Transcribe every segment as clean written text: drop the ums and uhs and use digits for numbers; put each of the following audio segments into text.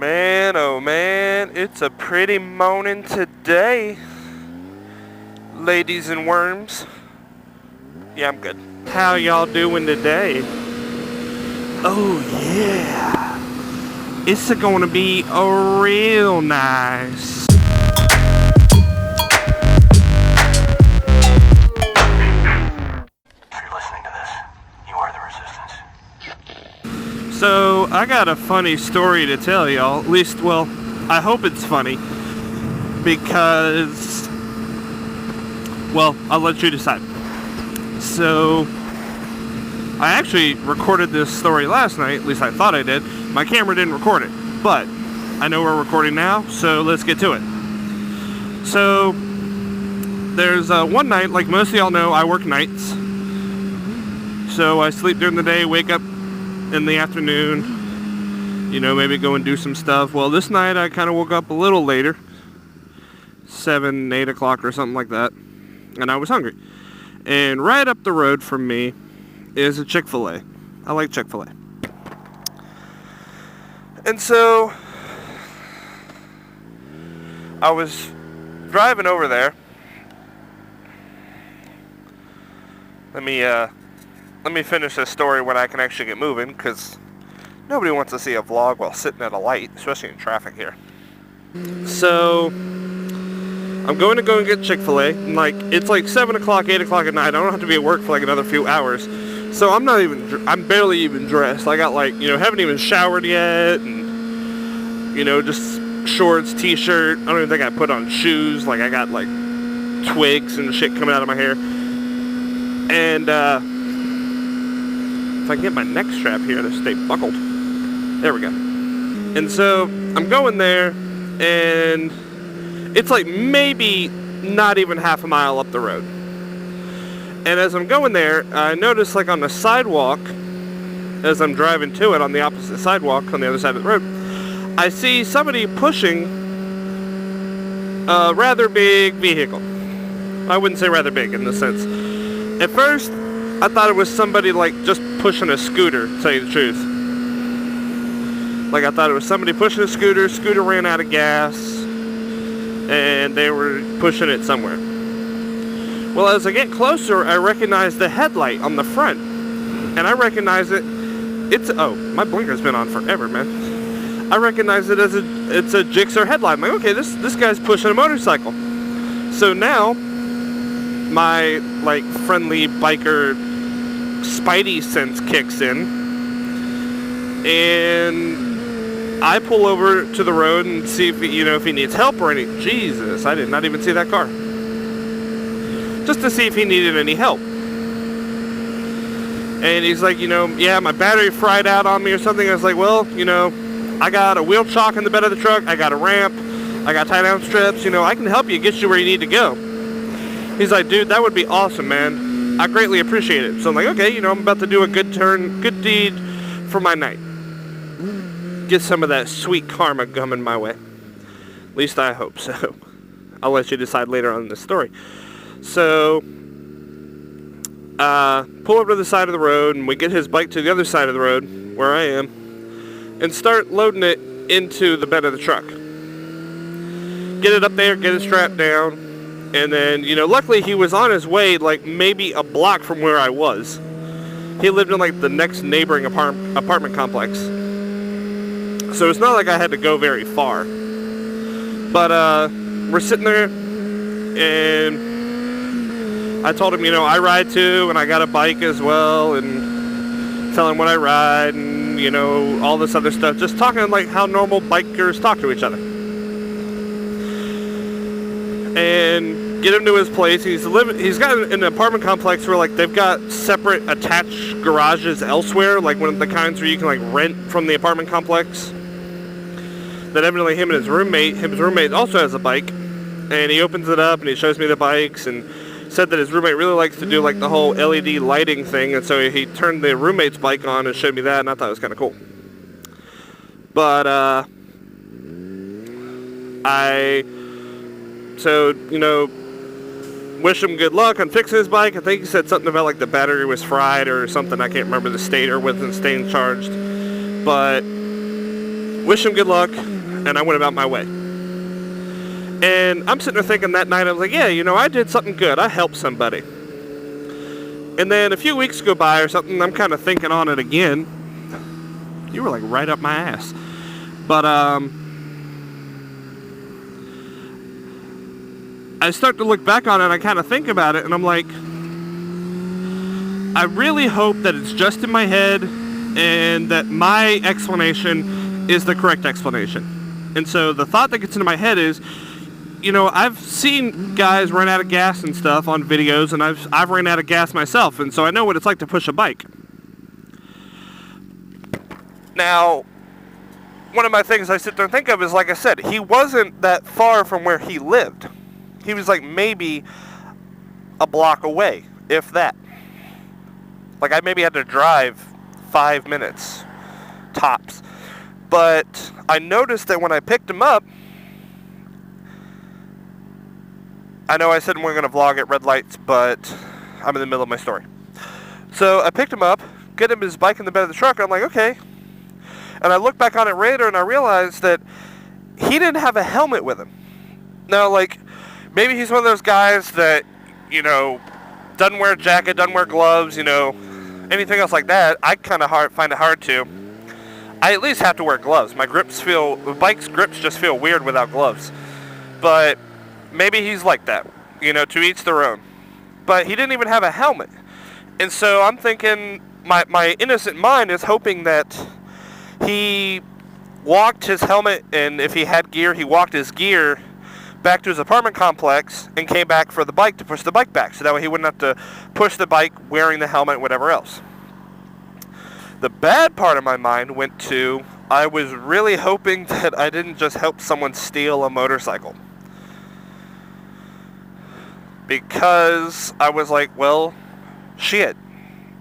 Man, oh man, it's a pretty morning today, ladies and worms. Yeah, I'm good. How y'all doing today? Oh yeah, it's gonna be a real nice. If you're listening to this, you are the resistance. So, I got a funny story to tell y'all. At least, well, I hope it's funny. Because, well, I'll let you decide. So, I actually recorded this story last night. At least I thought I did. My camera didn't record it. But, I know we're recording now, so let's get to it. So, there's one night, like most of y'all know, I work nights. So, I sleep during the day, wake up in the afternoon, maybe go and do some stuff. Well, this night I kind of woke up a little later, 7, 8 o'clock or something like that, and I was hungry. And right up the road from me is a Chick-fil-A. I like Chick-fil-A. And so I was driving over there. Let me finish this story when I can actually get moving, because nobody wants to see a vlog while sitting at a light, especially in traffic here. So, I'm going to go and get Chick-fil-A, and it's like 7 o'clock, 8 o'clock at night. I don't have to be at work for like another few hours. So I'm I'm barely even dressed. I got haven't even showered yet, and, just shorts, t-shirt. I don't even think I put on shoes. I got twigs and shit coming out of my hair. And, if I can get my neck strap here to stay buckled. There we go. And so I'm going there, and it's maybe not even half a mile up the road. And as I'm going there, I notice on the sidewalk, as I'm driving to it on the opposite sidewalk on the other side of the road, I see somebody pushing a rather big vehicle. I wouldn't say rather big in the sense. At first, I thought it was somebody just pushing a scooter, to tell you the truth. I thought it was somebody pushing a scooter. Scooter ran out of gas, and they were pushing it somewhere. Well, as I get closer, I recognize the headlight on the front, and I recognize it. My blinker's been on forever, man. I recognize it as it's a Gixxer headlight. I'm like, okay, this guy's pushing a motorcycle. So now, my friendly biker spidey sense kicks in, and I pull over to the road and see if he needs help or anything. Jesus, I did not even see that car. Just to see if he needed any help. And he's like, yeah, my battery fried out on me or something. I was like, well, I got a wheel chock in the bed of the truck. I got a ramp. I got tie-down strips. I can help you get you where you need to go. He's like, dude, that would be awesome, man. I greatly appreciate it. So I'm like, okay, I'm about to do a good deed for my night. Get some of that sweet karma coming my way. At least I hope so. I'll let you decide later on in this story. So, pull over to the side of the road, and we get his bike to the other side of the road, where I am, and start loading it into the bed of the truck. Get it up there, get it strapped down. And then, luckily he was on his way, maybe a block from where I was. He lived in, the next neighboring apartment complex. So it's not like I had to go very far. But, we're sitting there, and I told him, I ride too, and I got a bike as well, and tell him what I ride, and, all this other stuff. Just talking how normal bikers talk to each other. And get him to his place. He's got an apartment complex where they've got separate attached garages elsewhere, one of the kinds where you can rent from the apartment complex. That evidently him and his roommate also has a bike, and he opens it up and he shows me the bikes, and said that his roommate really likes to do the whole LED lighting thing, and so he turned the roommate's bike on and showed me that, and I thought it was kind of cool. But wish him good luck on fixing his bike. I think he said something about the battery was fried or something. I can't remember the state, or wasn't staying charged. But wish him good luck, and I went about my way. And I'm sitting there thinking that night, I was like, yeah, I did something good. I helped somebody. And then a few weeks go by or something, I'm kind of thinking on it again. You were like right up my ass. But I start to look back on it and I kind of think about it, and I'm like, I really hope that it's just in my head and that my explanation is the correct explanation. And so the thought that gets into my head is, I've seen guys run out of gas and stuff on videos, and I've ran out of gas myself, and so I know what it's like to push a bike. Now, one of my things I sit there and think of is, like I said, he wasn't that far from where he lived. He was like maybe a block away, if that. Like I maybe had to drive 5 minutes, tops. But I noticed that when I picked him up, I know I said we we're going to vlog at red lights, but I'm in the middle of my story. So I picked him up, get him his bike in the bed of the truck, and I'm like, okay. And I look back on it later and I realized that he didn't have a helmet with him. Now, like, maybe he's one of those guys that, doesn't wear a jacket, doesn't wear gloves, anything else like that. I kind of find it hard to. I at least have to wear gloves. The bike's grips just feel weird without gloves. But maybe he's like that, to each their own. But he didn't even have a helmet. And so I'm thinking, my innocent mind is hoping that he walked his helmet, and if he had gear, he walked his gear back to his apartment complex and came back for the bike to push the bike back. So that way he wouldn't have to push the bike wearing the helmet, whatever else. The bad part of my mind went to, I was really hoping that I didn't just help someone steal a motorcycle. Because I was like, well, shit.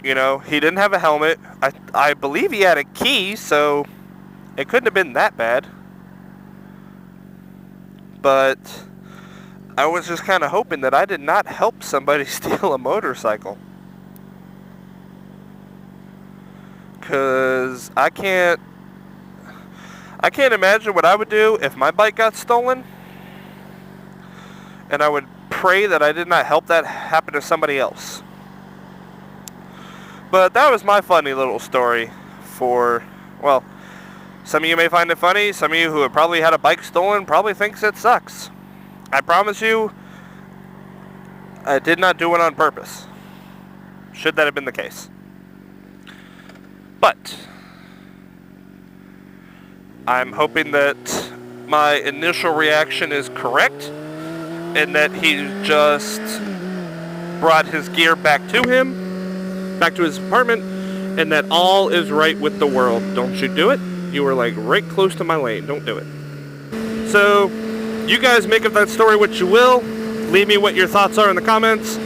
He didn't have a helmet. I believe he had a key, so it couldn't have been that bad. But I was just kind of hoping that I did not help somebody steal a motorcycle. Because I can't imagine what I would do if my bike got stolen. And I would pray that I did not help that happen to somebody else. But that was my funny little story for, well, some of you may find it funny. Some of you who have probably had a bike stolen probably thinks it sucks. I promise you, I did not do it on purpose. Should that have been the case. But I'm hoping that my initial reaction is correct and that he just brought his gear back to him, back to his apartment, and that all is right with the world. Don't you do it. You were like right close to my lane. Don't do it. So you guys make of that story what you will. Leave me what your thoughts are in the comments.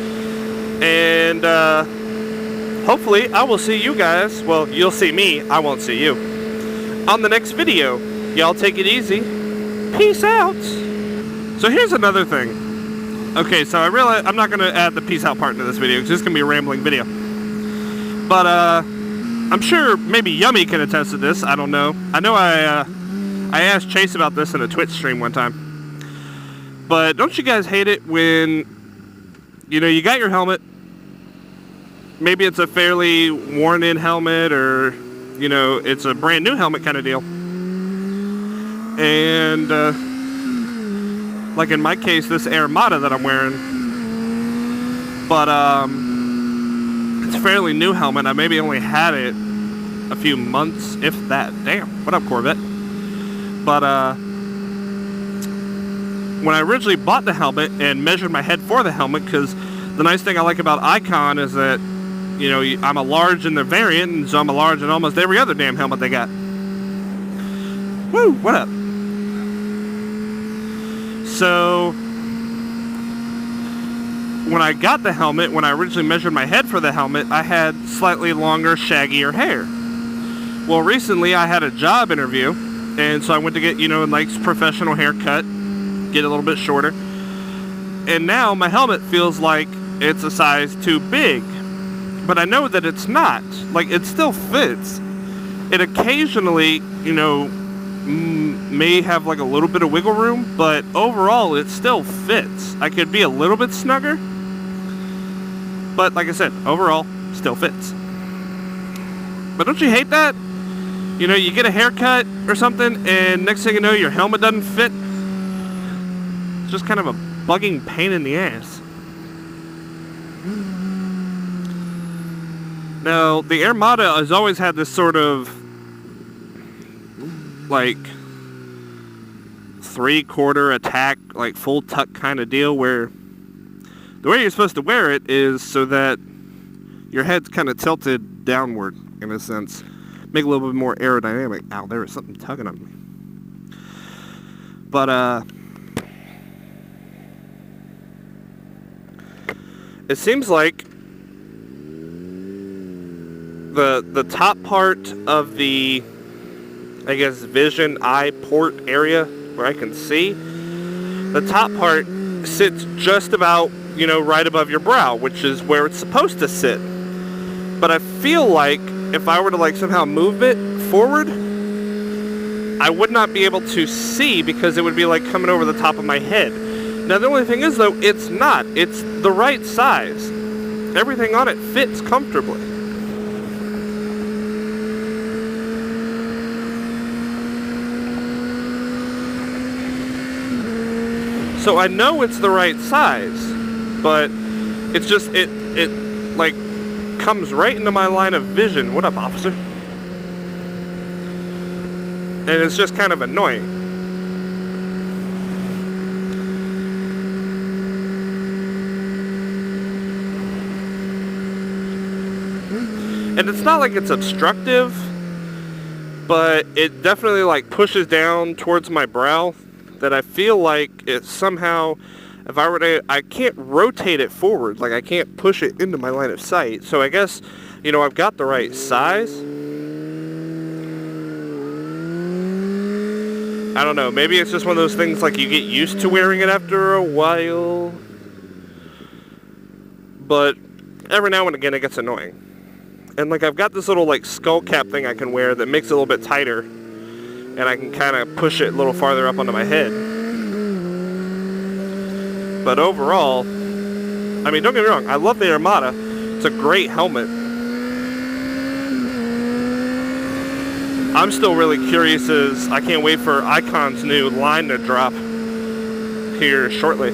And hopefully I will see you guys. Well, you'll see me. I won't see you. On the next video. Y'all take it easy. Peace out. So here's another thing. Okay, so I realize I'm not going to add the peace out part into this video because this is going to be a rambling video. But I'm sure maybe Yummy can attest to this. I don't know. I know I asked Chase about this in a Twitch stream one time. But don't you guys hate it when, you got your helmet. Maybe it's a fairly worn-in helmet or, it's a brand new helmet kind of deal. And, like in my case, this Armada that I'm wearing. But, it's a fairly new helmet. I maybe only had it a few months, if that. Damn. What up, Corvette? But, when I originally bought the helmet and measured my head for the helmet, because the nice thing I like about Icon is that, I'm a large in the variant, and so I'm a large in almost every other damn helmet they got. Woo! What up? So, when I got the helmet, when I originally measured my head for the helmet, I had slightly longer, shaggier hair. Well, recently I had a job interview, and so I went to get, a nice professional haircut, get a little bit shorter. And now my helmet feels like it's a size too big. But I know that it's not. Like, it still fits. It occasionally, may have like a little bit of wiggle room, but overall it still fits. I could be a little bit snugger, but like I said, overall still fits. But don't you hate that? You know, you get a haircut or something, and next thing you know, your helmet doesn't fit. It's just kind of a bugging pain in the ass. Now, the Armada has always had this sort of like 3/4 attack, like full tuck kind of deal, where the way you're supposed to wear it is so that your head's kind of tilted downward in a sense. Make it a little bit more aerodynamic. Ow, there was something tugging on me. But it seems like the top part of the, I guess, vision eye port area where I can see, the top part sits just about, you know, right above your brow, which is where it's supposed to sit. But I feel like if I were to like somehow move it forward, I would not be able to see because it would be like coming over the top of my head. Now the only thing is though, it's not. It's the right size. Everything on it fits comfortably. So I know it's the right size, but it's just, it like comes right into my line of vision. What up, officer? And it's just kind of annoying. And it's not like it's obstructive, but it definitely like pushes down towards my brow, that I feel like it somehow, if I were to, I can't rotate it forward, like I can't push it into my line of sight. So I guess, you know, I've got the right size. I don't know, maybe it's just one of those things like you get used to wearing it after a while. But every now and again it gets annoying. And like I've got this little like skull cap thing I can wear that makes it a little bit tighter, and I can kind of push it a little farther up onto my head. But overall, I mean, don't get me wrong, I love the Armada. It's a great helmet. I'm still really curious as I can't wait for Icon's new line to drop here shortly.